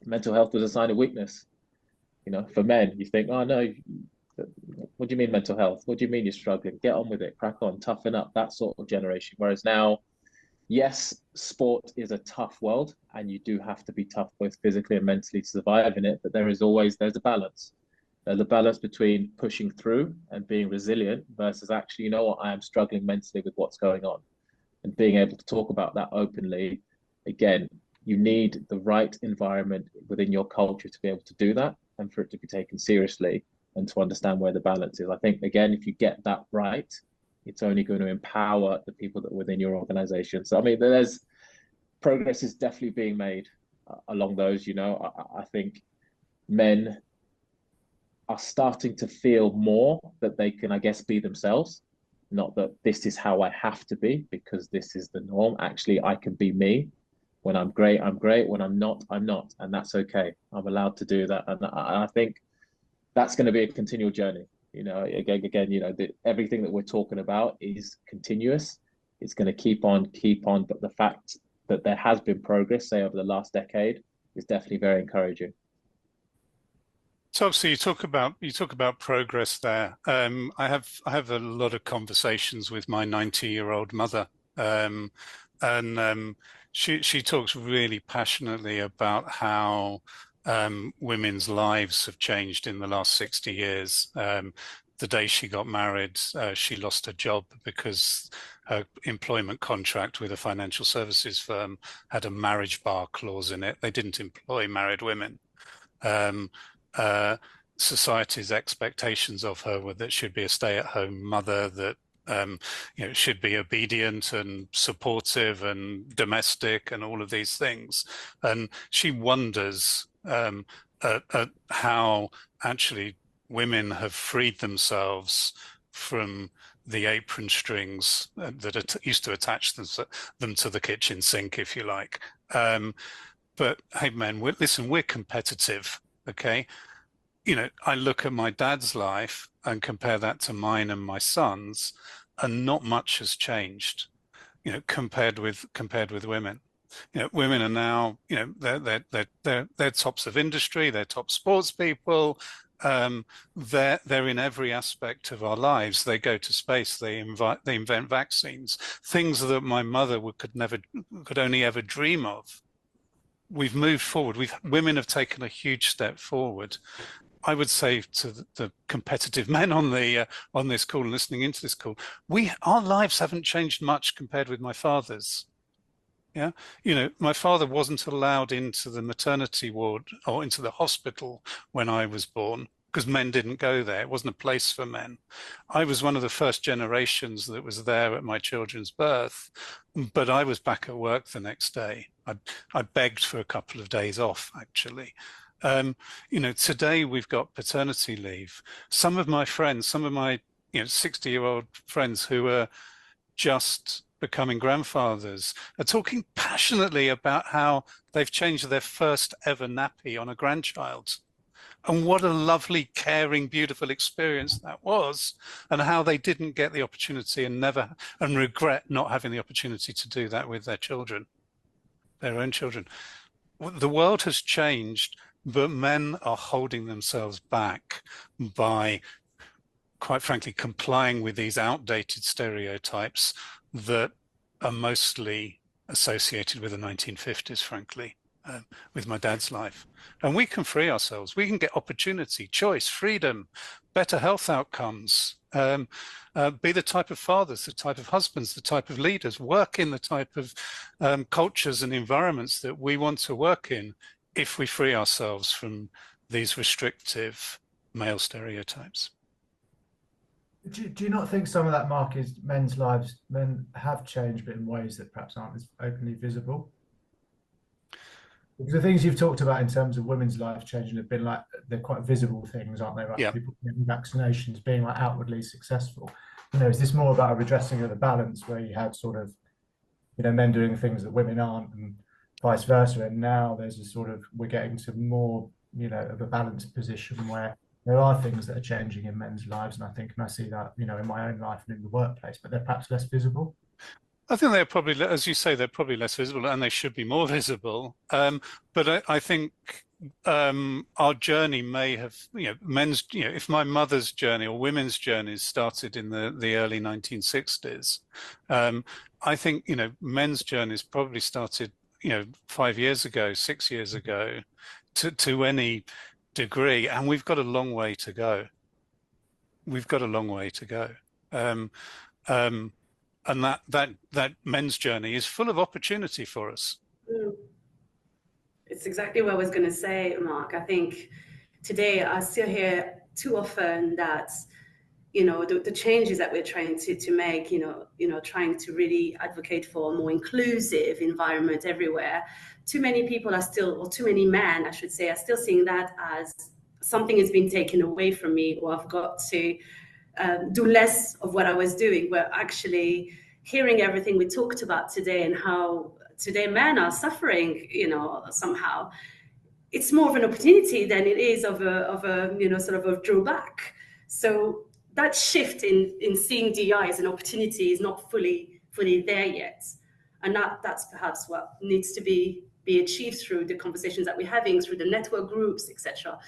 mental health was a sign of weakness. For men, you think, oh no, what do you mean mental health? What do you mean you're struggling? Get on with it, crack on, toughen up, that sort of generation. Whereas now, yes, sport is a tough world, and you do have to be tough both physically and mentally to survive in it, but there's a balance. There's a balance between pushing through and being resilient versus actually, I am struggling mentally with what's going on, and being able to talk about that openly. Again, you need the right environment within your culture to be able to do that, and for it to be taken seriously, and to understand where the balance is. I think, again, if you get that right, it's only going to empower the people that are within your organization. So, I mean, there's progress is definitely being made along those. I think men are starting to feel more that they can, I guess, be themselves. Not that this is how I have to be because this is the norm. Actually, I can be me. When I'm great, I'm great. When I'm not, I'm not. And that's okay. I'm allowed to do that. And I think that's going to be a continual journey. Everything that we're talking about is continuous. It's going to keep on. But the fact that there has been progress, say, over the last decade, is definitely very encouraging. So you talk about progress there. I have a lot of conversations with my 90-year-old mother, and she talks really passionately about how women's lives have changed in the last 60 years. The day she got married, she lost her job because her employment contract with a financial services firm had a marriage bar clause in it. They didn't employ married women. Society's expectations of her were that she'd be a stay-at-home mother, that should be obedient and supportive and domestic and all of these things. And she wonders at how actually women have freed themselves from the apron strings that used to attach them to the kitchen sink, if you like. But hey, men, we're competitive, okay? I look at my dad's life and compare that to mine and my son's, and not much has changed, compared with women. Women are now, they're tops of industry, they're top sports people. They're in every aspect of our lives. They go to space. They invent vaccines, things that my mother could only ever dream of. We've moved forward. Women have taken a huge step forward. I would say to the competitive men on this call and listening into this call, our lives haven't changed much compared with my father's. Yeah, my father wasn't allowed into the maternity ward or into the hospital when I was born because men didn't go there. It wasn't a place for men. I was one of the first generations that was there at my children's birth, but I was back at work the next day. I begged for a couple of days off, actually. Today we've got paternity leave. Some of my friends, 60-year-old friends who are just becoming grandfathers are talking passionately about how they've changed their first ever nappy on a grandchild. And what a lovely, caring, beautiful experience that was, and how they didn't get the opportunity and regret not having the opportunity to do that with their children, their own children. The world has changed, but men are holding themselves back by, quite frankly, complying with these outdated stereotypes that are mostly associated with the 1950s, frankly, with my dad's life. And we can free ourselves. We can get opportunity, choice, freedom, better health outcomes, be the type of fathers, the type of husbands, the type of leaders, work in the type of cultures and environments that we want to work in if we free ourselves from these restrictive male stereotypes. Do you not think some of that, Mark, is men have changed, but in ways that perhaps aren't as openly visible? Because the things you've talked about in terms of women's life changing have been like, they're quite visible things, aren't they? Like yeah. People getting vaccinations, being like outwardly successful. Is this more about a redressing of the balance where you had sort of, men doing things that women aren't and vice versa? And now there's a sort of, we're getting to more, of a balanced position where there are things that are changing in men's lives. And I see that, in my own life and in the workplace, but they're perhaps less visible. I think they're probably, as you say, they're probably less visible, and they should be more visible. But I think our journey may have, men's, if my mother's journey or women's journeys started in the early 1960s, I think, men's journeys probably started, 5 years ago, 6 years ago, to any degree, and we've got a long way to go. We've got a long way to go. And that men's journey is full of opportunity for us. It's exactly what I was going to say, Mark. I think today I still hear too often that, the changes that we're trying to make, trying to really advocate for a more inclusive environment everywhere. Too many people are still, or too many men, I should say, are still seeing that as something has been taken away from me, or I've got to do less of what I was doing. Where actually hearing everything we talked about today and how today men are suffering, somehow, it's more of an opportunity than it is of a sort of a drawback. So that shift in seeing DEI as an opportunity is not fully there yet, and that's perhaps what needs to be achieved through the conversations that we're having, through the network groups, etc.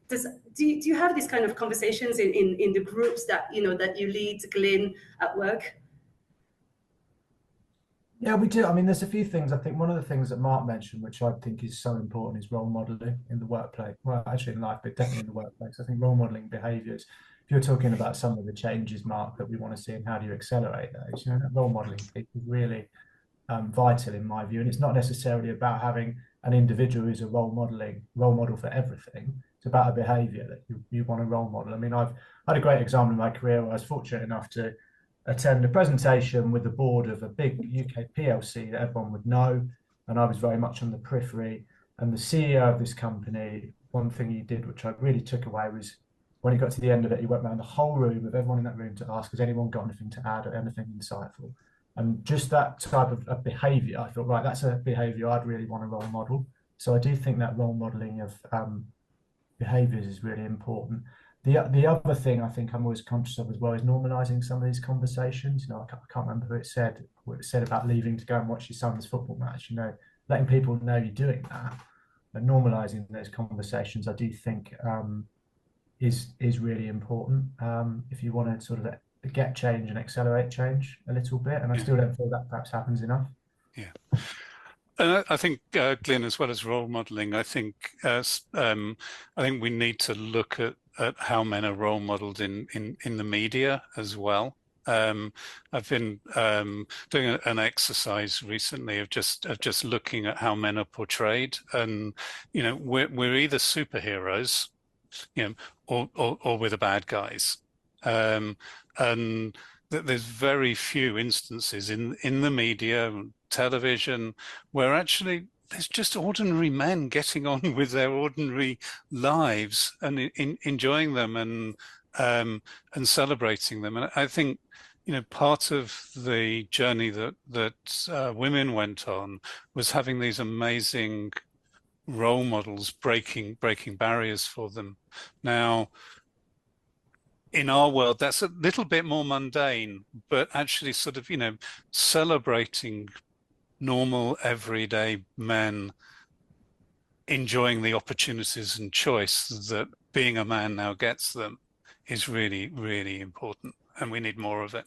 Do you have these kind of conversations in the groups that that you lead, Glyn, at work? Yeah, we do. I mean, there's a few things. I think one of the things that Mark mentioned, which I think is so important, is role modeling in the workplace. Well, actually in life, but definitely in the workplace. I think role modeling behaviors. If you're talking about some of the changes, Mark, that we want to see, and how do you accelerate those? You know, that role modeling piece is really vital in my view. And it's not necessarily about having an individual who's a role model for everything. It's about a behavior that you want to role model. I mean, I've had a great example in my career where I was fortunate enough to attend a presentation with the board of a big UK PLC that everyone would know, and I was very much on the periphery. And the CEO of this company, one thing he did, which I really took away, was when he got to the end of it, he went around the whole room of everyone in that room to ask, has anyone got anything to add or anything insightful? And just that type of behavior, I thought, right, that's a behavior I'd really want to role model. So I do think that role modeling of behaviors is really important. The other thing I think I'm always conscious of as well is normalizing some of these conversations. You know, I can't remember who it said, what it said about leaving to go and watch your son's football match. You know, letting people know you're doing that and normalizing those conversations, I do think is really important if you want to sort of get change and accelerate change a little bit. And I still don't feel that perhaps happens enough. Yeah. And I think, Glyn, as well as role modeling, I think we need to look at how men are role modeled in the media as well. I've been doing an exercise recently of just looking at how men are portrayed, and you know, we're either superheroes, you know, or we're the bad guys, and there's very few instances in the media, television, where actually there's just ordinary men getting on with their ordinary lives and enjoying them and celebrating them. And I think, you know, part of the journey that women went on was having these amazing role models breaking barriers for them. Now, in our world, that's a little bit more mundane, but actually sort of, you know, celebrating normal, everyday men enjoying the opportunities and choice that being a man now gets them is really, really important. And we need more of it.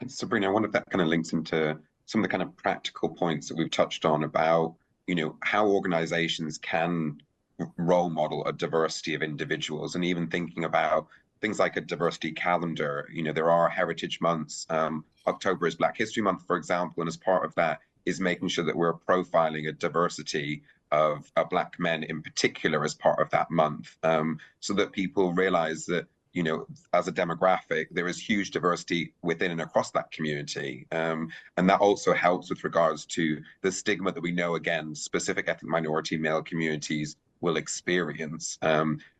And Sabrina, I wonder if that kind of links into some of the kind of practical points that we've touched on about, you know, how organizations can role model a diversity of individuals, and even thinking about things like a diversity calendar. You know, there are heritage months. October is Black History Month, for example, and as part of that is making sure that we're profiling a diversity of Black men in particular as part of that month, so that people realize that, you know, as a demographic, there is huge diversity within and across that community. And that also helps with regards to the stigma that we know, again, specific ethnic minority male communities will experience.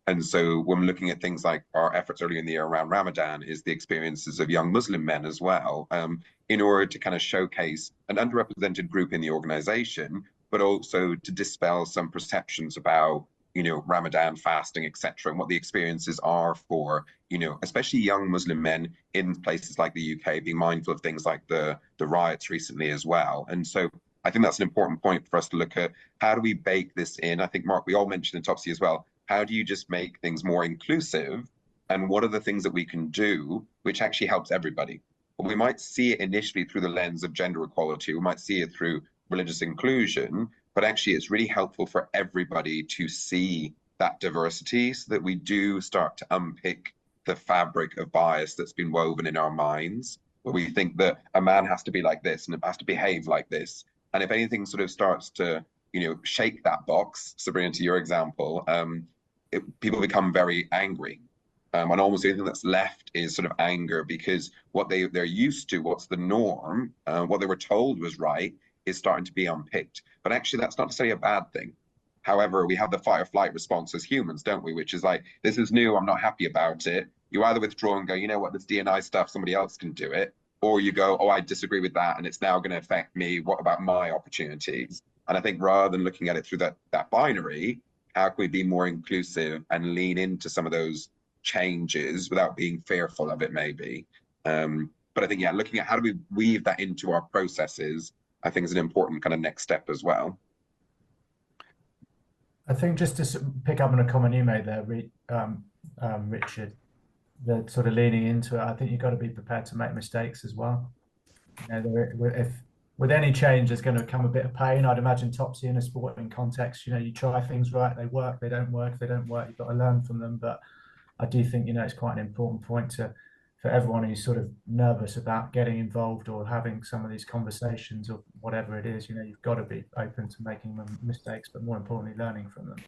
And so when we're looking at things like our efforts earlier in the year around Ramadan, is the experiences of young Muslim men as well, in order to kind of showcase an underrepresented group in the organization, but also to dispel some perceptions about, you know, Ramadan fasting, etc., and what the experiences are for, you know, especially young Muslim men in places like the UK, being mindful of things like the riots recently as well. And so I think that's an important point for us to look at. How do we bake this in? I think, Mark, we all mentioned in Topsy as well, how do you just make things more inclusive? And what are the things that we can do which actually helps everybody? Well, we might see it initially through the lens of gender equality. We might see it through religious inclusion, but actually it's really helpful for everybody to see that diversity, so that we do start to unpick the fabric of bias that's been woven in our minds, where we think that a man has to be like this and it has to behave like this. And if anything sort of starts to, you know, shake that box, Sabrina, to your example, people become very angry. And almost anything that's left is sort of anger, because what they're used to, what's the norm, what they were told was right, is starting to be unpicked. But actually, that's not necessarily a bad thing. However, we have the fight or flight response as humans, don't we? Which is like, this is new, I'm not happy about it. You either withdraw and go, you know what, this D&I stuff, somebody else can do it. Or you go, oh, I disagree with that, and it's now going to affect me. What about my opportunities? And I think rather than looking at it through that binary, how can we be more inclusive and lean into some of those changes without being fearful of it, maybe? But I think, yeah, looking at how do we weave that into our processes, I think is an important kind of next step as well. I think just to pick up on a comment you made there, Richard, the sort of leaning into it, I think you've got to be prepared to make mistakes as well. You know, with any change, there's going to come a bit of pain. I'd imagine Topsy in a sporting context, you try things right, they work, they don't work. If they don't work, you've got to learn from them. But I do think, it's quite an important point for everyone who's sort of nervous about getting involved or having some of these conversations or whatever it is. You've got to be open to making mistakes, but more importantly, learning from them.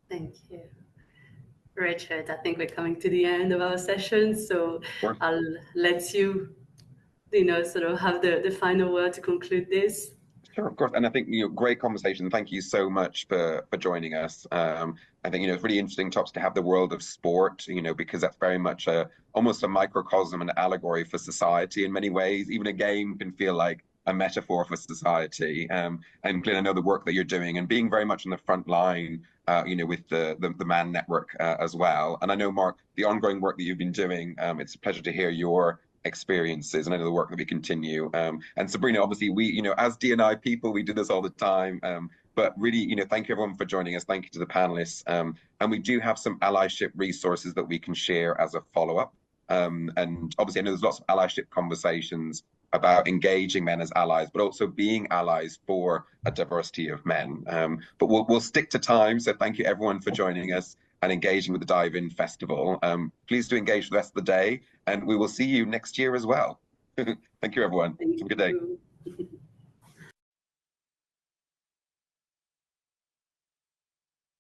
Thank you. Richard, I think we're coming to the end of our session, so I'll let you, sort of have the final word to conclude this. Sure, of course. And I think, great conversation. Thank you so much for joining us. I think, it's really interesting, Tops, to have the world of sport, because that's very much almost a microcosm and allegory for society in many ways. Even a game can feel like a metaphor for society. And Glyn, I know the work that you're doing and being very much on the front line, with the Man Network as well. And I know, Mark, the ongoing work that you've been doing, it's a pleasure to hear your experiences, and I know the work that we continue. And Sabrina, obviously, we, as D&I people, we do this all the time. But really, thank you everyone for joining us. Thank you to the panelists. And we do have some allyship resources that we can share as a follow-up. And obviously, I know there's lots of allyship conversations about engaging men as allies, but also being allies for a diversity of men. But we'll stick to time. So thank you everyone for joining us and engaging with the Dive In Festival. Please do engage the rest of the day, and we will see you next year as well. Thank you, everyone. Thank Have a good day. you.